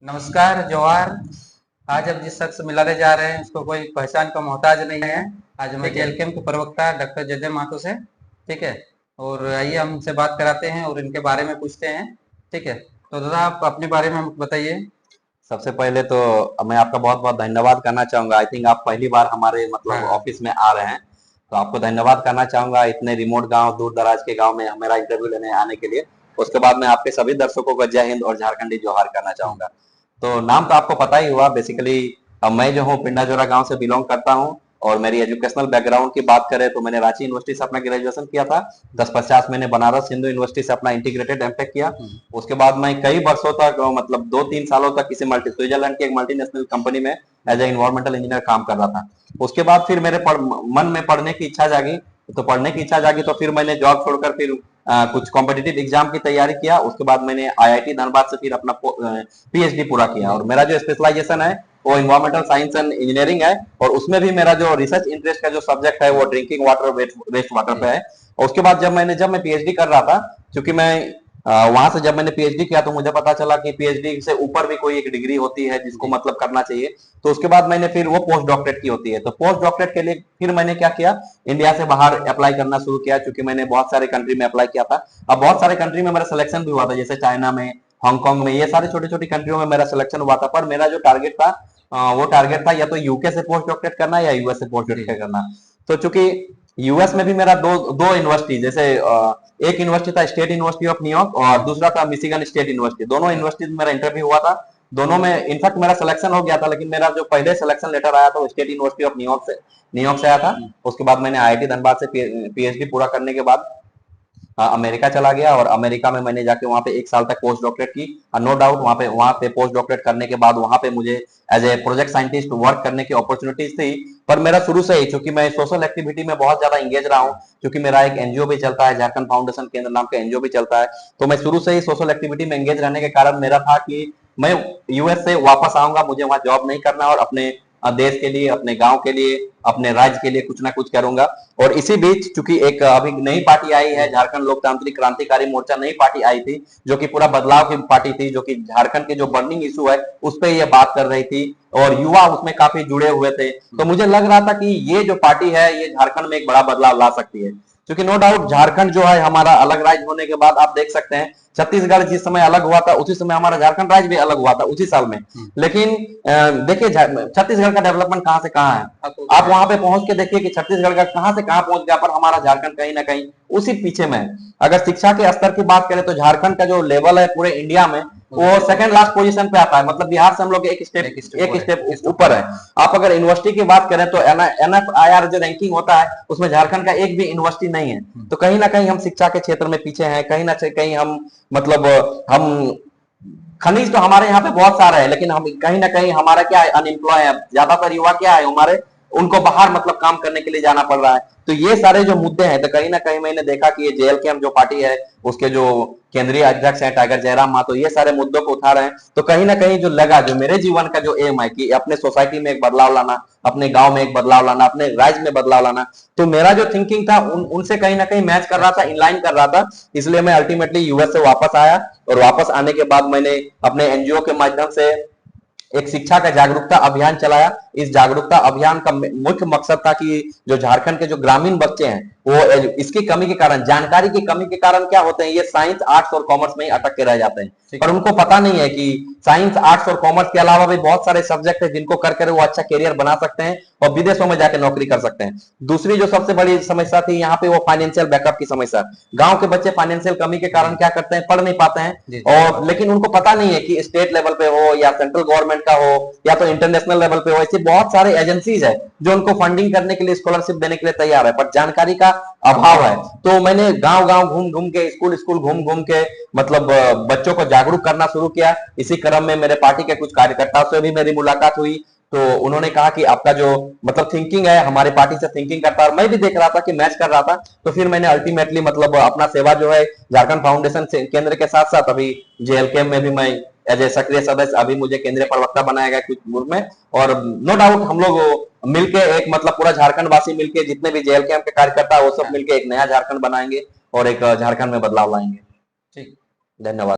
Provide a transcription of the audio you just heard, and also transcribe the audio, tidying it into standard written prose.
नमस्कार, जोहार। आज हम जिस शख्स से मिलाने जा रहे हैं उसको कोई पहचान का मोहताज नहीं है। आज मैं जेएलकेएम के प्रवक्ता डॉक्टर जय माथुर से, ठीक है। और आइए हम उनसे बात कराते हैं और इनके बारे में पूछते हैं, ठीक है। तो दादा, आप अपने बारे में हमको बताइए। सबसे पहले तो मैं आपका बहुत बहुत धन्यवाद करना चाहूंगा। आई थिंक आप पहली बार हमारे मतलब हाँ। ऑफिस में आ रहे हैं, तो आपको धन्यवाद करना चाहूंगा इतने रिमोट गांव, दूर दराज के गांव में मेरा इंटरव्यू लेने आने के लिए। उसके बाद मैं आपके सभी दर्शकों को जय हिंद और झारखंडी जोहार करना चाहूंगा। तो नाम तो आपको पता ही हुआ बेसिकली। अब मैं जो हूँ पिंडा जोरा गांव से बिलोंग करता हूँ। और मेरी एजुकेशनल बैकग्राउंड की बात करें तो मैंने रांची यूनिवर्सिटी से अपना ग्रेजुएशन किया था। 1050 मैंने बनारस हिंदू यूनिवर्सिटी से अपना इंटीग्रेटेड एमटेक किया। उसके बाद मैं कई वर्षों तक मतलब 2-3 सालों तक किसी स्विट्जरलैंड की एक मल्टीनेशनल कंपनी में एज ए इन्वायरमेंटल इंजीनियर काम कर रहा था। उसके बाद फिर मेरे मन में पढ़ने की इच्छा जागी। तो पढ़ने की इच्छा जागी तो फिर मैंने जॉब छोड़कर फिर कुछ कॉम्पिटिटिव एग्जाम की तैयारी किया। उसके बाद मैंने आईआईटी धनबाद से फिर अपना पीएचडी पूरा किया। और मेरा जो स्पेशलाइजेशन है वो इन्वायरमेंटल साइंस एंड इंजीनियरिंग है। और उसमें भी मेरा जो रिसर्च इंटरेस्ट का जो सब्जेक्ट है वो ड्रिंकिंग वाटर, वेस्ट वाटर पे है। और उसके बाद जब मैं पीएचडी कर रहा था, क्योंकि मैं वहां से जब मैंने पीएचडी किया तो मुझे पता चला कि पीएचडी से ऊपर भी कोई एक डिग्री होती है जिसको मतलब करना चाहिए। तो उसके बाद मैंने फिर वो पोस्ट डॉक्टरेट की होती है। तो पोस्ट डॉक्टरेट के लिए फिर मैंने क्या किया, इंडिया से बाहर अप्लाई करना शुरू किया, क्योंकि मैंने बहुत सारे कंट्री में अप्लाई किया था। अब बहुत सारे कंट्री में मेरा सिलेक्शन भी हुआ था, जैसे चाइना में, हांगकांग में, ये सारे छोटी छोटी कंट्रियों में मेरा सिलेक्शन हुआ था। पर मेरा जो टारगेट था वो टारगेट था या तो यूके से पोस्ट डॉक्टरेट करना या यूएस से पोस्ट डॉक्टरेट करना। तो चूंकि यूएस में भी मेरा दो दो यूनिवर्सिटी, जैसे एक यूनिवर्सिटी था स्टेट यूनिवर्सिटी ऑफ न्यूयॉर्क और दूसरा था मिशिगन स्टेट यूनिवर्सिटी। दोनों यूनिवर्सिटी में मेरा इंटरव्यू हुआ था। दोनों में इनफैक्ट मेरा सिलेक्शन हो गया था, लेकिन मेरा जो पहले सिलेक्शन लेटर आया था वो स्टेट यूनिवर्सिटी ऑफ न्यूयॉर्क से आया था। उसके बाद मैंने आईआईटी धनबाद से पीएचडी पूरा करने के बाद अमेरिका चला गया। और अमेरिका में मैंने जाके वहां पे 1 साल तक पोस्ट डॉक्टरेट की। नो डाउट वहां पे पोस्ट डॉक्टरेट करने के बाद वहां पे मुझे as a project scientist work करने की अपॉर्चुनिटीज थी। पर मेरा शुरू से ही, चूंकि मैं सोशल एक्टिविटी में बहुत ज्यादा इंगेज रहा हूँ, क्योंकि मेरा एक एनजीओ भी चलता है, झारखंड फाउंडेशन केंद्र नाम का एनजीओ भी चलता है। तो मैं शुरू से ही सोशल एक्टिविटी में एंगेज रहने के कारण मेरा था कि मैं यूएस से वापस आऊंगा, मुझे वहां जॉब नहीं करना और अपने देश के लिए, अपने गांव के लिए, अपने राज्य के लिए कुछ ना कुछ करूंगा। और इसी बीच चूंकि एक अभी नई पार्टी आई है, झारखंड लोकतांत्रिक क्रांतिकारी मोर्चा, नई पार्टी आई थी जो कि पूरा बदलाव की पार्टी थी, जो कि झारखंड के जो बर्निंग इशू है उस पर यह बात कर रही थी और युवा उसमें काफी जुड़े हुए थे। तो मुझे लग रहा था कि ये जो पार्टी है ये झारखंड में एक बड़ा बदलाव ला सकती है। क्योंकि नो डाउट झारखंड जो है हमारा अलग राज्य होने के बाद आप देख सकते हैं, छत्तीसगढ़ जिस समय अलग हुआ था उसी समय हमारा झारखंड राज्य भी अलग हुआ था उसी साल में। लेकिन देखिए छत्तीसगढ़ का डेवलपमेंट कहां से कहां है। आप वहां पे पहुंच के देखिए कि छत्तीसगढ़ का कहां से कहां पहुंच गया, पर हमारा झारखंड कहीं ना कहीं उसी पीछे में है। अगर शिक्षा के स्तर की बात करें तो झारखंड का जो लेवल है पूरे इंडिया में वो सेकंड लास्ट पोजीशन पे आता है। मतलब बिहार से हम लोग एक स्टेप ऊपर है। आप अगर यूनिवर्सिटी की बात करें तो एनएफआईआर जो रैंकिंग होता है उसमें झारखंड का एक भी यूनिवर्सिटी नहीं है। तो कहीं ना कहीं हम शिक्षा के क्षेत्र में पीछे हैं, कहीं ना कहीं हम मतलब हम खनिज तो हमारे यहाँ पे बहुत सारा है, लेकिन हम कहीं ना कहीं हमारा क्या है, अनएम्प्लॉय है। ज्यादातर युवा क्या है हमारे, उनको बाहर मतलब काम करने के लिए जाना पड़ रहा है। तो ये सारे जो मुद्दे हैं, तो कहीं ना कहीं मैंने देखा कि ये जेएलकेएम जो पार्टी है उसके जो केंद्रीय अध्यक्ष है टाइगर जयराम मातो, ये सारे मुद्दों को उठा रहे हैं। तो कहीं ना कहीं जो लगा, जो मेरे जीवन का जो एम है कि अपने सोसाइटी में एक बदलाव लाना, अपने गांव में एक बदलाव लाना, अपने राज्य में बदलाव लाना, तो मेरा जो थिंकिंग था उनसे कहीं ना कहीं मैच कर रहा था, इनलाइन कर रहा था। इसलिए मैं अल्टीमेटली यूएस से वापस आया। और वापस आने के बाद मैंने अपने एनजीओ के माध्यम से एक शिक्षा का जागरूकता अभियान चलाया। इस जागरूकता अभियान का मुख्य मकसद था कि जो झारखंड के जो ग्रामीण बच्चे हैं वो इसकी कमी के कारण, जानकारी की कमी के कारण क्या होते हैं, ये साइंस, आर्ट्स और कॉमर्स में ही अटक के रह जाते हैं। और उनको पता नहीं है कि साइंस, आर्ट्स और कॉमर्स के अलावा भी बहुत सारे सब्जेक्ट है जिनको करके वो अच्छा करियर बना सकते हैं और विदेशों में जाकर नौकरी कर सकते हैं। दूसरी जो सबसे बड़ी समस्या थी यहाँ पे वो फाइनेंशियल बैकअप की समस्या। गांव के बच्चे फाइनेंशियल कमी के कारण क्या करते हैं, पढ़ नहीं पाते हैं। और लेकिन उनको पता नहीं है कि स्टेट लेवल पे हो या सेंट्रल गवर्नमेंट का हो या तो इंटरनेशनल लेवल पे हो, ऐसी बहुत सारे एजेंसीज है जो उनको फंडिंग करने के लिए, स्कॉलरशिप देने के लिए तैयार है, पर जानकारी का अभाव है। तो मैंने गांव गांव घूम घूम के, स्कूल स्कूल घूम घूम के मतलब बच्चों को जागरूक करना शुरू किया। इसी क्रम में मेरे पार्टी के कुछ कार्यकर्ताओं से भी मेरी मुलाकात हुई। तो उन्होंने कहा कि आपका जो मतलब थिंकिंग है हमारे पार्टी से थिंकिंग करता है, और मैं भी देख रहा था कि मैच कर रहा था। तो फिर मैंने अल्टीमेटली मतलब अपना सेवा जो है झारखंड फाउंडेशन केंद्र के साथ साथ अभी जेएलकेएम में भी मैं एज ए सक्रिय सदस्य, अभी मुझे केंद्रीय प्रवक्ता बनाया गया कुछ दूर में। और नो डाउट हम लोग मिलके एक मतलब पूरा झारखंड वासी मिलके, जितने भी जेएलकेएम के कार्यकर्ता वो सब मिलके एक नया झारखंड बनाएंगे और एक झारखंड में बदलाव लाएंगे। ठीक। धन्यवाद।